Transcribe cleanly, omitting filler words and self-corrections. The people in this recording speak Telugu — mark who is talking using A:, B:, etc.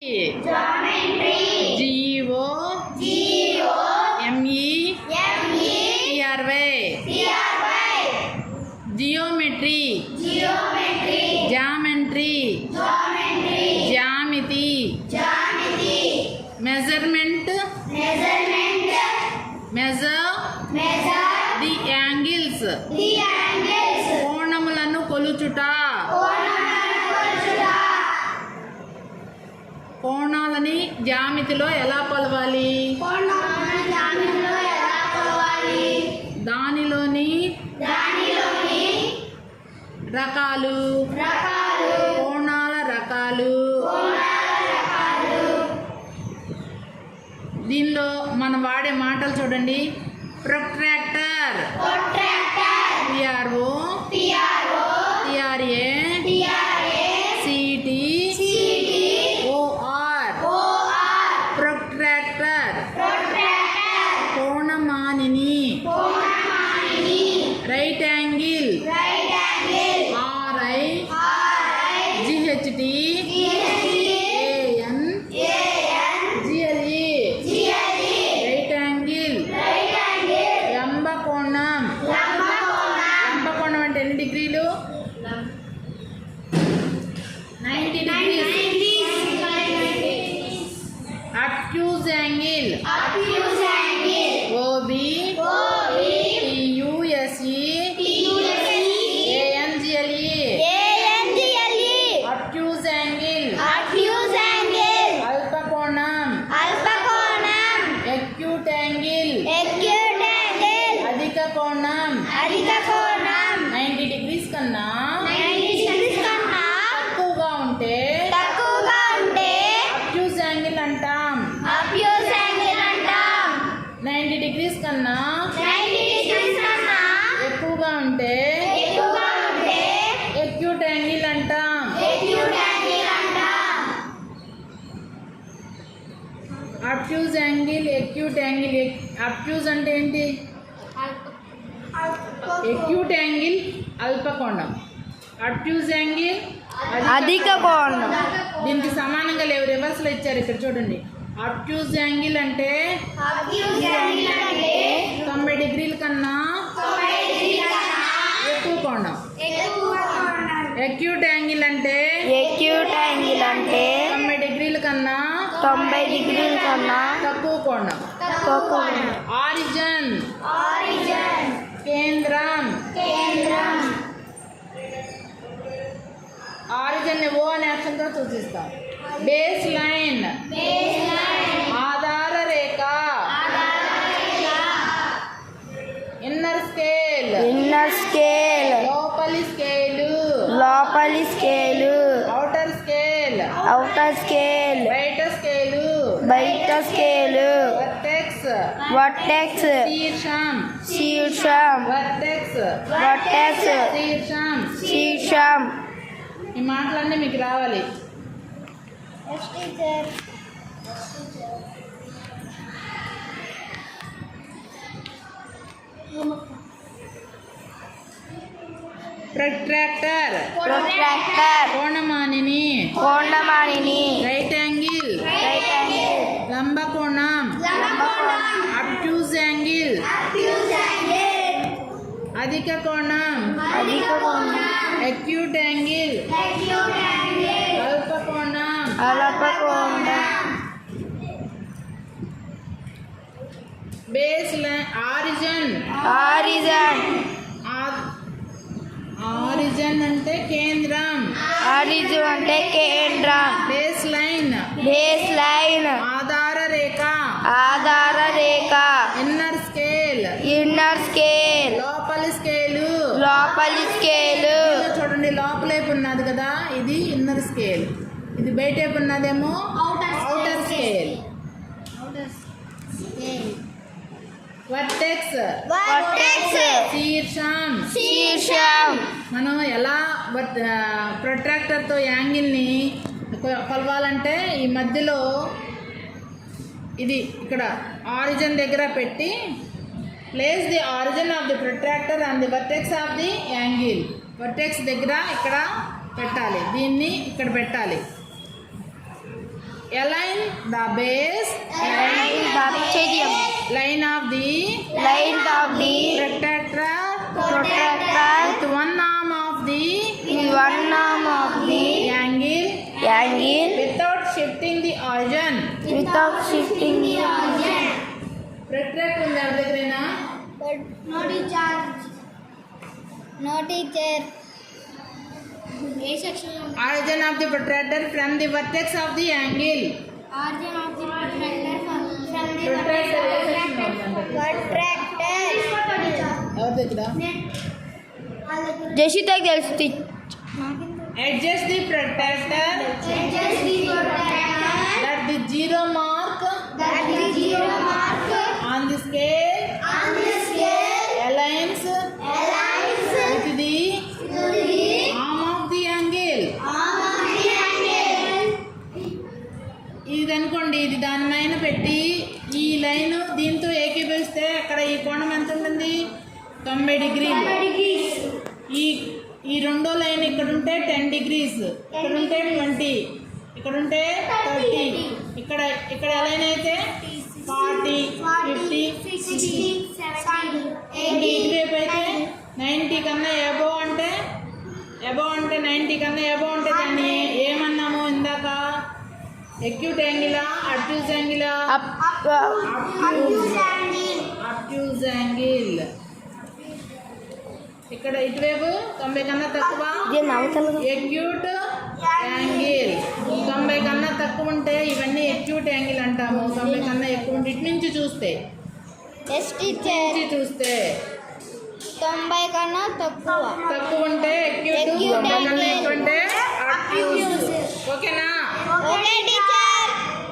A: Geometry. Geometry. Geometry. Geometry. Measurement. Measure the angles. కోణములను కొలుచుట. కోణాలని జ్యామితిలో ఎలా కొలవాలి? దానిలోని రకాలు, కోణాల రకాలు. దీనిలో మనం వాడే మాటలు చూడండి. Protractor, PRO, TRA, CT, OR. Protractor. కోణమానిని. Right angle, RI, GHT, AN, GLE. Right angle. లంబకోణం. లంబకోణం అంటే ఎన్ని డిగ్రీలు? 90 degrees. అక్యూజ్ యాంగిల్, OB, TUSE, ANGLE. అక్యూజ్ యాంగిల్. అల్పకోణం. Acute angle. అధిక కోణం. 90 degrees కన్నా తక్కువగా ఉంటే అక్యూజ్ యాంగిల్ అంటాం. 90 degrees కన్నా ఎక్కువగా ఉంటే ఎక్యూట్ యాంగిల్ అంటాం. అబ్ట్యూజ్ యాంగిల్, ఎక్యూట్ యాంగిల్. అబ్ట్యూజ్ అంటే ఏంటి? ఎక్యూట్ యాంగిల్ అల్పకోణం, అబ్ట్యూజ్ యాంగిల్
B: అధిక కోణం.
A: దీనికి సమానంగా లేవు, రివర్స్లో ఇచ్చారు. ఇక్కడ చూడండి. అబ్ట్యూజ్ యాంగిల్ అంటే 90 degrees కన్నా ఎక్కువ కోణం. ఎక్యూట్ యాంగిల్ అంటే 90 degrees కన్నా తక్కువ కోణం. ఆరిజిన్, కేంద్రం. ఆరిజిన్ ఓ అనే అక్షరంతో సూచిస్తాం. బేస్ లైన్, ఆధార రేఖ. ఇన్నర్ స్కేల్, లోపలి స్కేలు. ఔటర్ స్కేల్, బయట స్కేలు. వర్టెక్స్, శీర్షం. ఈ మాటలన్నీ మీకు రావాలి. ప్రొట్రాక్టర్, కోణమానిని. రైట్ యాంగిల్, లంబకోణం. అబ్ట్యూజ్ యాంగిల్, అధిక కోణం. ఎక్యూట్ యాంగిల్, అల్పకోణం. బేస్ లైన్, ఆరిజిన్ అంటే కేంద్రం. బేస్ లైన్, ఆధార రేఖ. ఇన్నర్ స్కేల్, లోపలి స్కేలు. చూడండి, లోపలేపు ఉన్నది కదా, ఇది ఇన్నర్ స్కేల్. ఇది బయటేపు ఉన్నదేమో ఔటర్ స్కేల్. వర్టెక్స్, శీర్షం. మనం ఎలా ప్రొట్రాక్టర్తో యాంగిల్ని కొలవాలంటే ఈ మధ్యలో ఇది ఇక్కడ ఆరిజిన్ దగ్గర పెట్టి place the origin of the protractor and the vertex of the angle. Vertex దగ్గర ఇక్కడ పెట్టాలి, దీన్ని ఇక్కడ పెట్టాలి. the base line of the protractor with one arm of the angle without shifting the origin. Protractor ఉంది ఎవరి దగ్గరైనా?
C: No teacher. A section.
A: Origin of the protractor from the vertex of the angle.
C: Origin of the protractor from the
A: Protractor A section లో ఉందంటే? ఎవరి దగ్గర?
B: జషితకి తెలుసు
A: Adjust the protractor that the zero mark on the scale aligns with the arm of the angle. ఇది అనుకోండి, ఇది దాని పైన పెట్టి ఈ లైన్ దీంతో ఏకీభవిస్తే అక్కడ ఈ కోణం ఎంత ఉంటుంది? 90 డిగ్రీలు. ఈ రెండో లైన్ ఇక్కడ ఉంటే 10 degrees, ఇక్కడ ఉంటే 20, ఇక్కడ ఉంటే 30, ఇక్కడ లైన్ అయితే 40, 50, 60. ఇటువైపు అయితే 90 కన్నా ఎబోవ్ అంటే 90 కన్నా ఎబోవ్ అంటే దాన్ని ఏమన్నాము ఇందాక? ఎక్యూట్ యాంగిలా, అబ్ట్యూజ్ యాంగిలా? Obtuse angle. ఇక్కడ ఇటువైపు 90 కన్నా తక్కువ ఎక్యూట్ యాంగిల్. 90 కన్నా తక్కువ ఉంటే ఇవన్నీ ఎక్యూట్ యాంగిల్ అంటాము. 90 కన్నా ఎక్కువ ఉంటే ఇటు నుంచి చూస్తే
C: 90 కన్నా
A: తక్కువ ఉంటే ఎక్యూట్, 90 కన్నా ఎక్కువ ఉంటే అబ్ట్యూజ్. ఓకేనా?
C: Okay teacher.